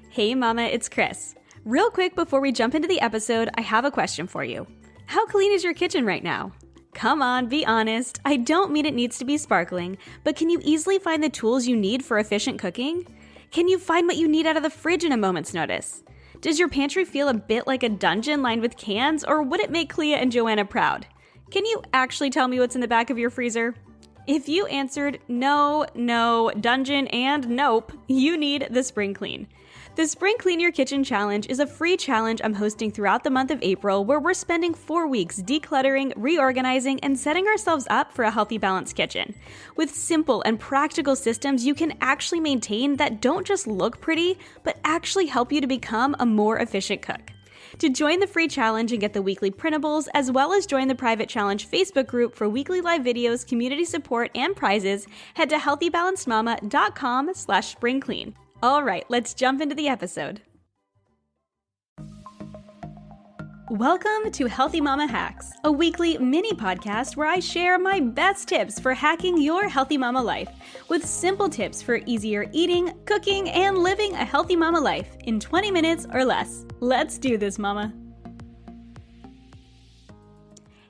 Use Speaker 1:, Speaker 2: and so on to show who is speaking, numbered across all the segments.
Speaker 1: Hey mama, it's Chris. Real quick before we jump into the episode, I have a question for you. How clean is your kitchen right now? Come on, be honest. I don't mean it needs to be sparkling, but can you easily find the tools you need for efficient cooking? Can you find what you need out of the fridge in a moment's notice? Does your pantry feel a bit like a dungeon lined with cans, or would it make Clea and Joanna proud? Can you actually tell me what's in the back of your freezer? If you answered no, dungeon, and nope, you need the Spring Clean. The Spring Clean Your Kitchen Challenge is a free challenge I'm hosting throughout the month of April where we're spending 4 weeks decluttering, reorganizing, and setting ourselves up for a healthy, balanced kitchen. With simple and practical systems you can actually maintain that don't just look pretty, but actually help you to become a more efficient cook. To join the free challenge and get the weekly printables, as well as join the private challenge Facebook group for weekly live videos, community support, and prizes, head to healthybalancedmama.com/springclean. All right, let's jump into the episode. Welcome to Healthy Mama Hacks, a weekly mini podcast where I share my best tips for hacking your healthy mama life with simple tips for easier eating, cooking, and living a healthy mama life in 20 minutes or less. Let's do this, mama.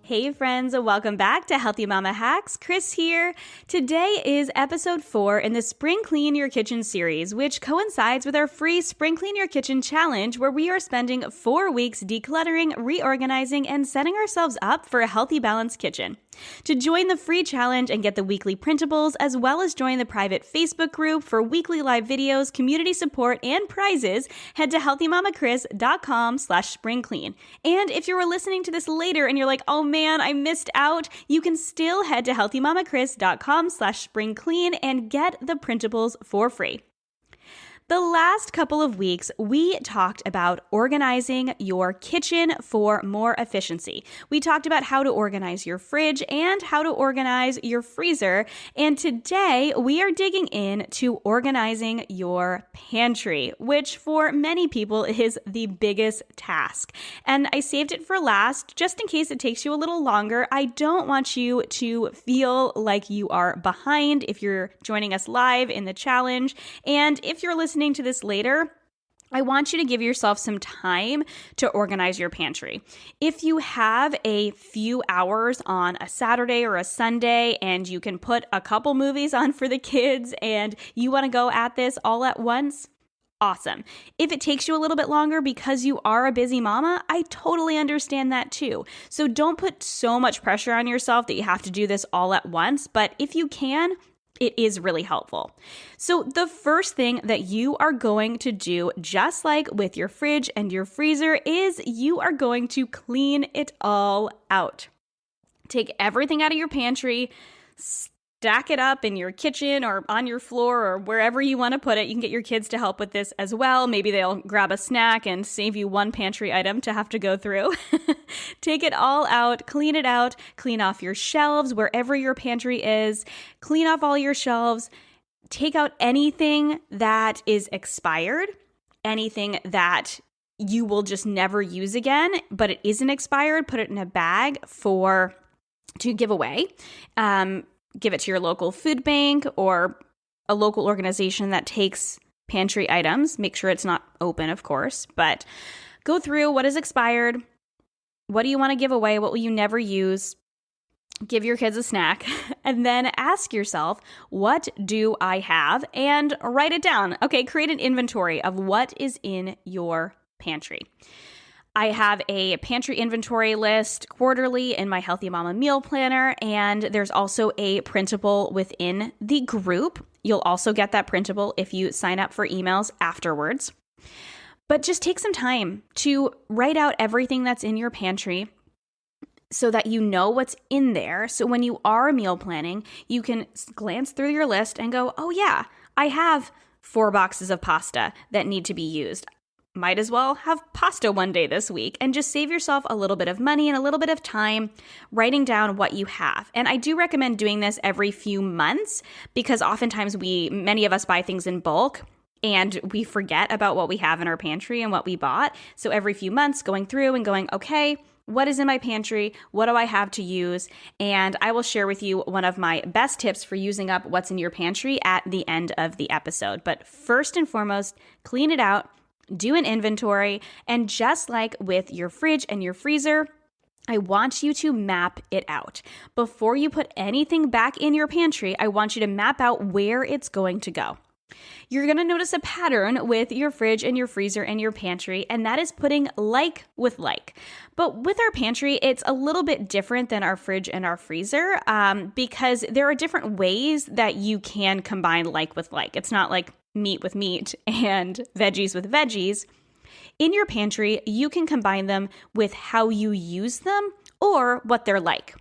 Speaker 1: Hey friends, welcome back to Healthy Mama Hacks. Chris here. Today is episode 4 in the Spring Clean Your Kitchen series, which coincides with our free Spring Clean Your Kitchen challenge, where we are spending 4 weeks decluttering, reorganizing, and setting ourselves up for a healthy, balanced kitchen. To join the free challenge and get the weekly printables, as well as join the private Facebook group for weekly live videos, community support, and prizes, head to healthymamachris.com/springclean. And if you were listening to this later and you're like, oh man, I missed out, you can still head to healthymamachris.com/springclean and get the printables for free. The last couple of weeks, we talked about organizing your kitchen for more efficiency. We talked about how to organize your fridge and how to organize your freezer. And today, we are digging into organizing your pantry, which for many people is the biggest task. And I saved it for last, just in case it takes you a little longer. I don't want you to feel like you are behind if you're joining us live in the challenge. And if you're listening to this later, I want you to give yourself some time to organize your pantry. If you have a few hours on a Saturday or a Sunday and you can put a couple movies on for the kids and you want to go at this all at once, awesome. If it takes you a little bit longer because you are a busy mama, I totally understand that too. So don't put so much pressure on yourself that you have to do this all at once, but if you can, it is really helpful. So the first thing that you are going to do, just like with your fridge and your freezer, is you are going to clean it all out. Take everything out of your pantry, stack it up in your kitchen or on your floor or wherever you want to put it. You can get your kids to help with this as well. Maybe they'll grab a snack and save you one pantry item to have to go through. Take it all out, clean off your shelves wherever your pantry is, clean off all your shelves, take out anything that is expired, anything that you will just never use again, but it isn't expired, put it in a bag to give away. Give it to your local food bank or a local organization that takes pantry items. Make sure it's not open, of course, but go through what is expired. What do you want to give away? What will you never use? Give your kids a snack and then ask yourself, what do I have? And write it down. Okay, create an inventory of what is in your pantry. I have a pantry inventory list quarterly in my Healthy Mama meal planner, and there's also a printable within the group. You'll also get that printable if you sign up for emails afterwards. But just take some time to write out everything that's in your pantry so that you know what's in there. So when you are meal planning, you can glance through your list and go, oh yeah, I have 4 boxes of pasta that need to be used. Might as well have pasta one day this week and just save yourself a little bit of money and a little bit of time writing down what you have. And I do recommend doing this every few months because oftentimes many of us buy things in bulk and we forget about what we have in our pantry and what we bought. So every few months going through and going, okay, what is in my pantry, what do I have to use, and I will share with you one of my best tips for using up what's in your pantry at the end of the episode. But first and foremost, clean it out, do an inventory, and just like with your fridge and your freezer, I want you to map it out. Before you put anything back in your pantry, I want you to map out where it's going to go. You're going to notice a pattern with your fridge and your freezer and your pantry, and that is putting like with like. But with our pantry, it's a little bit different than our fridge and our freezer because there are different ways that you can combine like with like. It's not like meat with meat and veggies with veggies. In your pantry, you can combine them with how you use them or what they're like.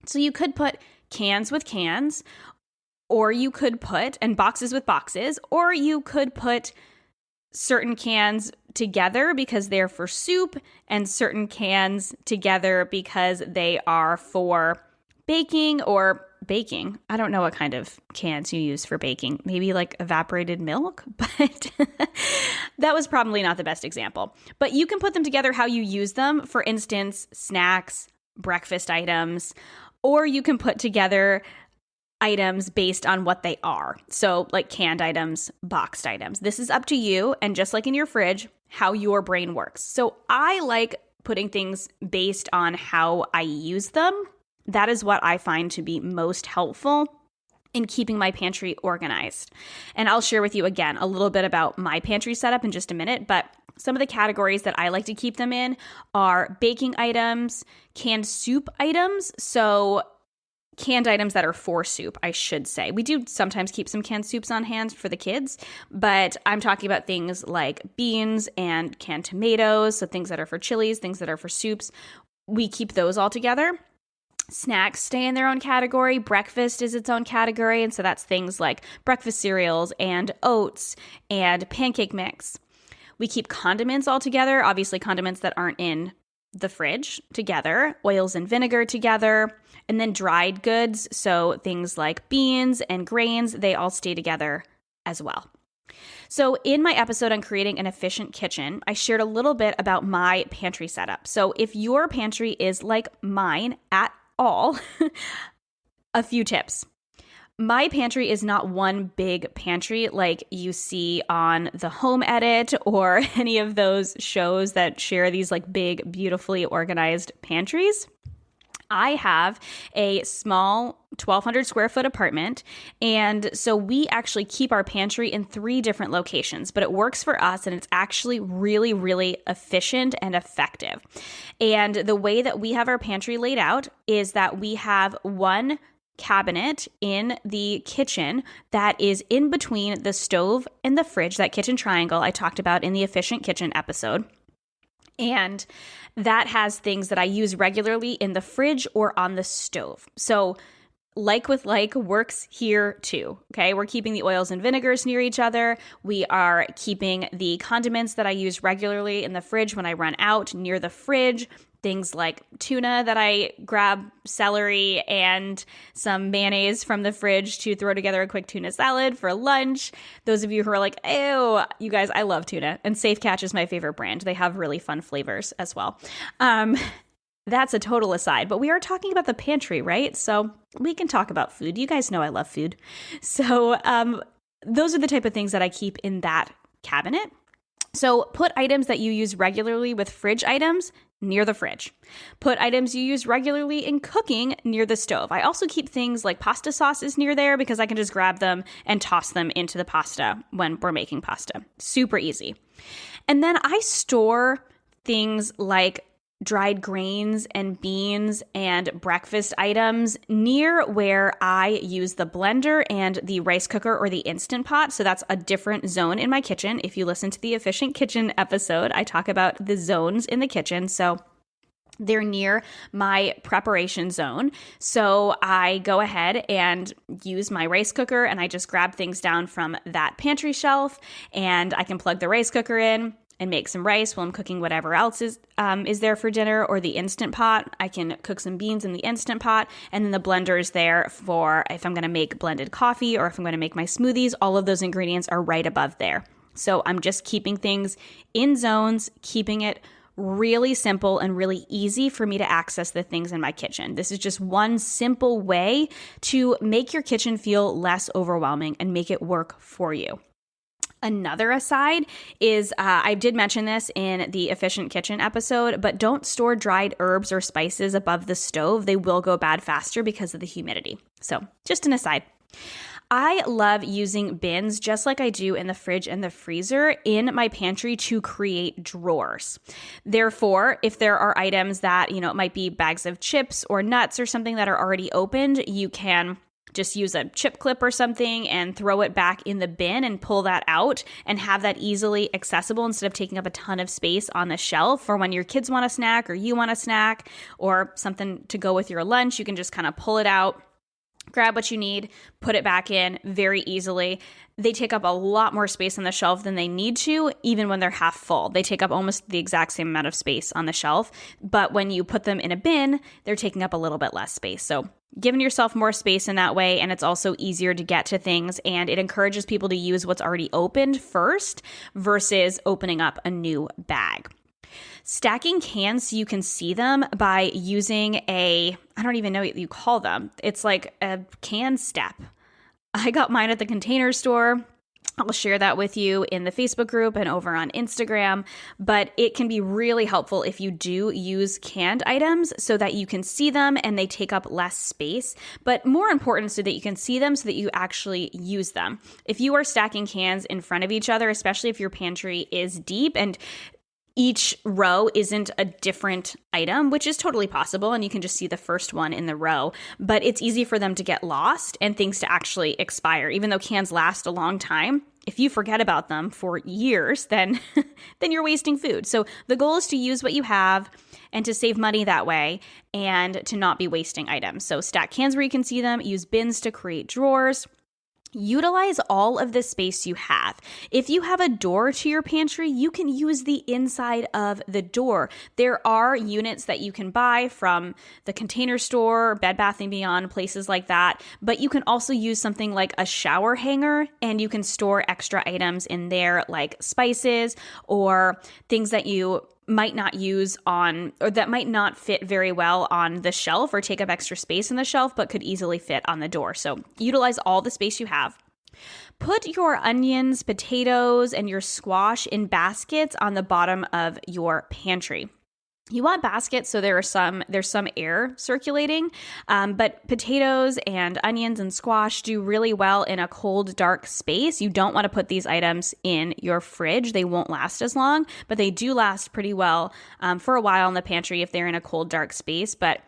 Speaker 1: So you could put cans with cans, or you could put, and boxes with boxes, or you could put certain cans together because they're for soup and certain cans together because they are for baking or baking. I don't know what kind of cans you use for baking. Maybe like evaporated milk, but that was probably not the best example. But you can put them together how you use them. For instance, snacks, breakfast items, or you can put together items based on what they are. So like canned items, boxed items. This is up to you. And just like in your fridge, how your brain works. So I like putting things based on how I use them. That is what I find to be most helpful in keeping my pantry organized. And I'll share with you again a little bit about my pantry setup in just a minute, but some of the categories that I like to keep them in are baking items, canned soup items. So canned items that are for soup, I should say. We do sometimes keep some canned soups on hand for the kids, but I'm talking about things like beans and canned tomatoes, so things that are for chilies, things that are for soups. We keep those all together. Snacks stay in their own category. Breakfast is its own category, and so that's things like breakfast cereals and oats and pancake mix. We keep condiments all together, obviously condiments that aren't in the fridge together, oils and vinegar together, and then dried goods, so things like beans and grains, they all stay together as well. So in my episode on creating an efficient kitchen, I shared a little bit about my pantry setup. So if your pantry is like mine at all, a few tips. My pantry is not one big pantry like you see on the Home Edit or any of those shows that share these like big, beautifully organized pantries. I have a small 1,200 square foot apartment, and so we actually keep our pantry in 3 different locations, but it works for us and it's actually really, really efficient and effective. And the way that we have our pantry laid out is that we have one cabinet in the kitchen that is in between the stove and the fridge, that kitchen triangle I talked about in the Efficient Kitchen episode. And that has things that I use regularly in the fridge or on the stove. So like with like works here too, okay? We're keeping the oils and vinegars near each other. We are keeping the condiments that I use regularly in the fridge when I run out near the fridge. Things like tuna that I grab celery and some mayonnaise from the fridge to throw together a quick tuna salad for lunch. Those of you who are like, ew, you guys, I love tuna. And Safe Catch is my favorite brand. They have really fun flavors as well. That's a total aside, but we are talking about the pantry, right? So we can talk about food. You guys know I love food. So those are the type of things that I keep in that cabinet. So put items that you use regularly with fridge items near the fridge. Put items you use regularly in cooking near the stove. I also keep things like pasta sauces near there because I can just grab them and toss them into the pasta when we're making pasta. Super easy. And then I store things like dried grains and beans and breakfast items near where I use the blender and the rice cooker or the Instant Pot. So that's a different zone in my kitchen. If you listen to the Efficient Kitchen episode, I talk about the zones in the kitchen. So they're near my preparation zone. So I go ahead and use my rice cooker and I just grab things down from that pantry shelf and I can plug the rice cooker in and make some rice while I'm cooking whatever else is there for dinner, or the Instant Pot. I can cook some beans in the Instant Pot, and then the blender is there for if I'm going to make blended coffee or if I'm going to make my smoothies. All of those ingredients are right above there. So I'm just keeping things in zones, keeping it really simple and really easy for me to access the things in my kitchen. This is just one simple way to make your kitchen feel less overwhelming and make it work for you. Another aside is, I did mention this in the Efficient Kitchen episode, but don't store dried herbs or spices above the stove. They will go bad faster because of the humidity. So just an aside. I love using bins just like I do in the fridge and the freezer in my pantry to create drawers. Therefore, if there are items that, it might be bags of chips or nuts or something that are already opened, you can just use a chip clip or something and throw it back in the bin and pull that out and have that easily accessible instead of taking up a ton of space on the shelf for when your kids want a snack or you want a snack or something to go with your lunch. You can just kind of pull it out, grab what you need, put it back in very easily. They take up a lot more space on the shelf than they need to, even when they're half full. They take up almost the exact same amount of space on the shelf, but when you put them in a bin, they're taking up a little bit less space. So giving yourself more space in that way, and it's also easier to get to things, and it encourages people to use what's already opened first versus opening up a new bag. Stacking cans so you can see them by using I don't even know what you call them. It's like a can step. I got mine at the Container Store. I'll share that with you in the Facebook group and over on Instagram, but it can be really helpful if you do use canned items so that you can see them and they take up less space, but more important so that you can see them so that you actually use them. If you are stacking cans in front of each other, especially if your pantry is deep and each row isn't a different item, which is totally possible, and you can just see the first one in the row, but it's easy for them to get lost and things to actually expire. Even though cans last a long time, if you forget about them for years, then you're wasting food. So the goal is to use what you have and to save money that way and to not be wasting items. So stack cans where you can see them, use bins to create drawers. Utilize all of the space you have. If you have a door to your pantry, you can use the inside of the door. There are units that you can buy from the Container Store, Bed Bath & Beyond, places like that, but you can also use something like a shower hanger and you can store extra items in there like spices or things that you might not use on, or that might not fit very well on the shelf or take up extra space on the shelf, but could easily fit on the door. So utilize all the space you have. Put your onions, potatoes, and your squash in baskets on the bottom of your pantry. You want baskets so there's some air circulating, but potatoes and onions and squash do really well in a cold, dark space. You don't want to put these items in your fridge. They won't last as long, but they do last pretty well for a while in the pantry if they're in a cold, dark space. But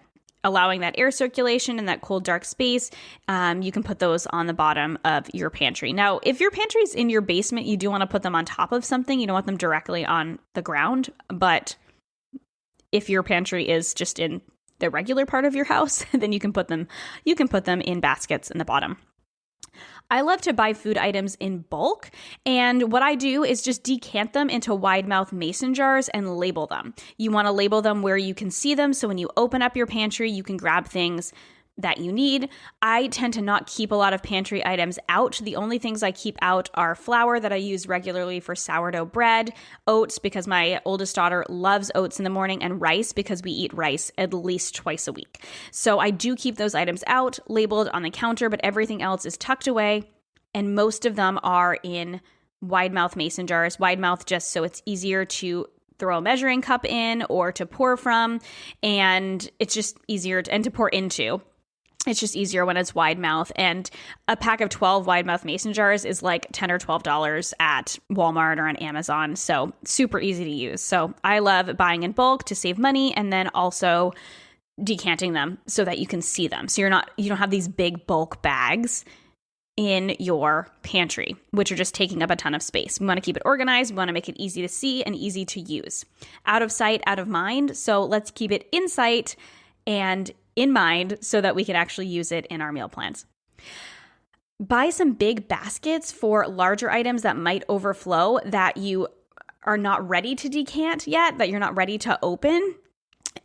Speaker 1: allowing that air circulation and that cold, dark space, you can put those on the bottom of your pantry. Now, if your pantry's in your basement, you do want to put them on top of something. You don't want them directly on the ground, but if your pantry is just in the regular part of your house, then you can put them in baskets in the bottom. I love to buy food items in bulk, and what I do is just decant them into wide mouth mason jars and label them. You want to label them where you can see them, so when you open up your pantry, you can grab things that you need. I tend to not keep a lot of pantry items out. The only things I keep out are flour that I use regularly for sourdough bread, oats because my oldest daughter loves oats in the morning, and rice because we eat rice at least twice a week. So I do keep those items out, labeled on the counter, but everything else is tucked away, and most of them are in wide mouth mason jars. Wide mouth just so it's easier to throw a measuring cup in or to pour from, and it's just easier to pour into. It's just easier when it's wide mouth, and a pack of 12 wide mouth mason jars is like $10 or $12 at Walmart or on Amazon. So super easy to use. So I love buying in bulk to save money, and then also decanting them so that you can see them. So you don't have these big bulk bags in your pantry, which are just taking up a ton of space. We want to keep it organized. We want to make it easy to see and easy to use. Out of sight, out of mind. So let's keep it in sight and in mind so that we can actually use it in our meal plans. Buy some big baskets for larger items that might overflow that you are not ready to decant yet, that you're not ready to open,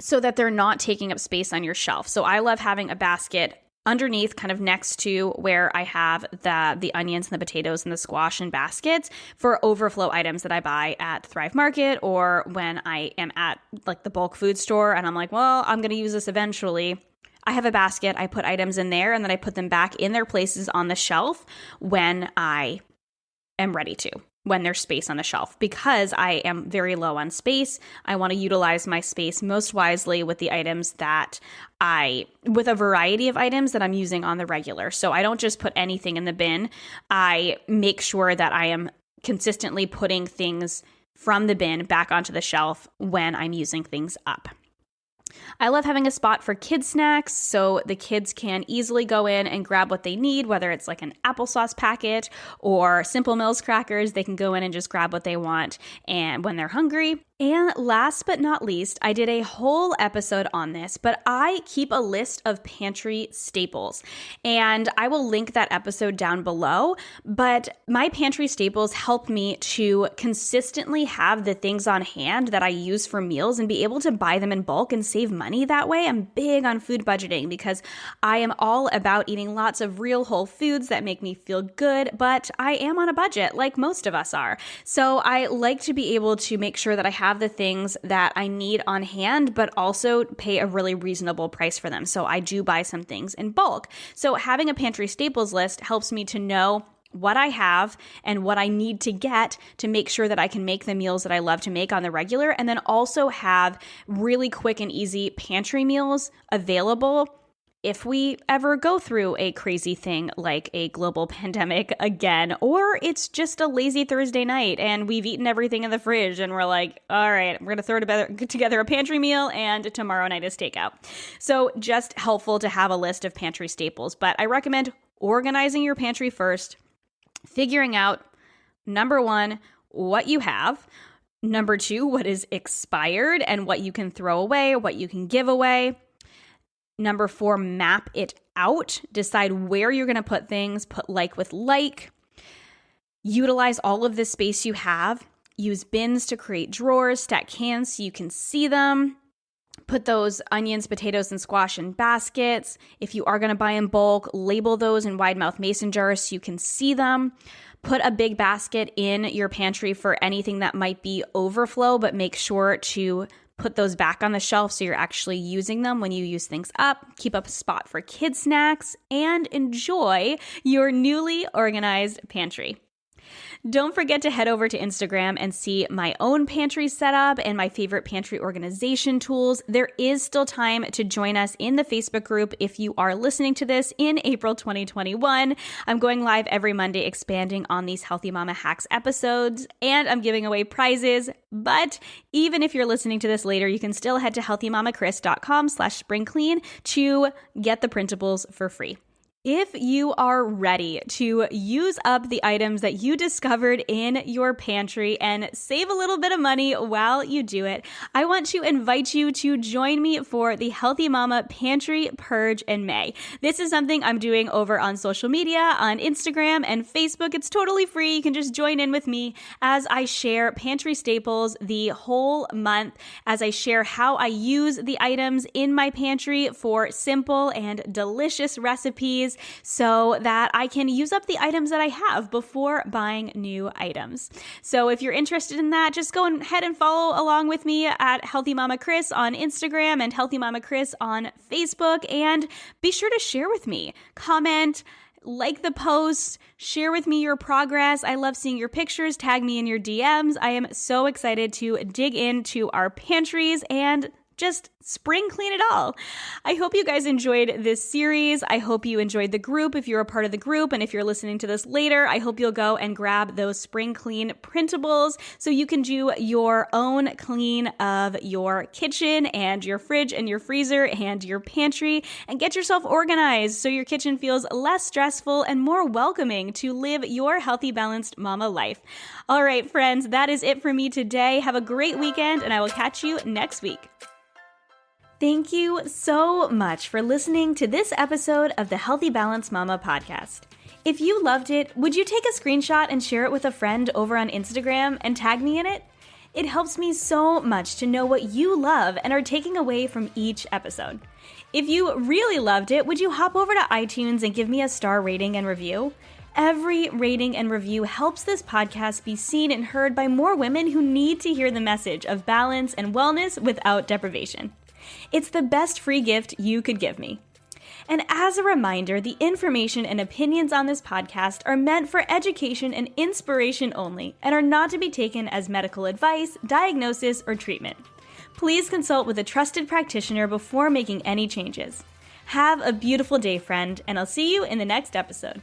Speaker 1: so that they're not taking up space on your shelf. So I love having a basket underneath, kind of next to where I have the onions and the potatoes and the squash in baskets for overflow items that I buy at Thrive Market or when I am at like the bulk food store and I'm like, well, I'm going to use this eventually. I have a basket, I put items in there, and then I put them back in their places on the shelf when I am ready to, when there's space on the shelf. Because I am very low on space, I want to utilize my space most wisely with the items with a variety of items that I'm using on the regular. So I don't just put anything in the bin. I make sure that I am consistently putting things from the bin back onto the shelf when I'm using things up. I love having a spot for kids snacks so the kids can easily go in and grab what they need, whether it's like an applesauce packet or Simple Mills crackers. They can go in and just grab what they want and when they're hungry. And last but not least, I did a whole episode on this, but I keep a list of pantry staples, and I will link that episode down below. But my pantry staples help me to consistently have the things on hand that I use for meals and be able to buy them in bulk and save money that way. I'm big on food budgeting because I am all about eating lots of real whole foods that make me feel good, but I am on a budget like most of us are. So I like to be able to make sure that I have the things that I need on hand, but also pay a really reasonable price for them. So I do buy some things in bulk. So having a pantry staples list helps me to know what I have and what I need to get to make sure that I can make the meals that I love to make on the regular, and then also have really quick and easy pantry meals available if we ever go through a crazy thing like a global pandemic again, or it's just a lazy Thursday night and we've eaten everything in the fridge and we're like, all right, we're going to throw together a pantry meal and tomorrow night is takeout. So just helpful to have a list of pantry staples. But I recommend organizing your pantry first, figuring out, number one, what you have, number two, what is expired and what you can throw away, what you can give away. Number four, map it out. Decide where you're going to put things. Put like with like. Utilize all of the space you have. Use bins to create drawers. Stack cans so you can see them. Put those onions, potatoes, and squash in baskets. If you are going to buy in bulk, label those in wide mouth mason jars so you can see them. Put a big basket in your pantry for anything that might be overflow, but make sure to put those back on the shelf so you're actually using them when you use things up. Keep up a spot for kids' snacks and enjoy your newly organized pantry. Don't forget to head over to Instagram and see my own pantry setup and my favorite pantry organization tools. There is still time to join us in the Facebook group if you are listening to this in April 2021. I'm going live every Monday expanding on these Healthy Mama Hacks episodes, and I'm giving away prizes. But even if you're listening to this later, you can still head to healthymamakris.com/springclean to get the printables for free. If you are ready to use up the items that you discovered in your pantry and save a little bit of money while you do it, I want to invite you to join me for the Healthy Mama Pantry Purge in May. This is something I'm doing over on social media, on Instagram and Facebook. It's totally free. You can just join in with me as I share pantry staples the whole month, as I share how I use the items in my pantry for simple and delicious recipes, so that I can use up the items that I have before buying new items. So if you're interested in that, just go ahead and follow along with me at Healthy Mama Kris on Instagram and Healthy Mama Kris on Facebook, and be sure to share with me. Comment, like the post, share with me your progress. I love seeing your pictures. Tag me in your DMs. I am so excited to dig into our pantries and just spring clean it all. I hope you guys enjoyed this series. I hope you enjoyed the group if you're a part of the group. And if you're listening to this later, I hope you'll go and grab those spring clean printables so you can do your own clean of your kitchen and your fridge and your freezer and your pantry, and get yourself organized so your kitchen feels less stressful and more welcoming to live your healthy, balanced mama life. All right, friends, that is it for me today. Have a great weekend, and I will catch you next week. Thank you so much for listening to this episode of the Healthy Balanced Mama podcast. If you loved it, would you take a screenshot and share it with a friend over on Instagram and tag me in it? It helps me so much to know what you love and are taking away from each episode. If you really loved it, would you hop over to iTunes and give me a star rating and review? Every rating and review helps this podcast be seen and heard by more women who need to hear the message of balance and wellness without deprivation. It's the best free gift you could give me. And as a reminder, the information and opinions on this podcast are meant for education and inspiration only and are not to be taken as medical advice, diagnosis, or treatment. Please consult with a trusted practitioner before making any changes. Have a beautiful day, friend, and I'll see you in the next episode.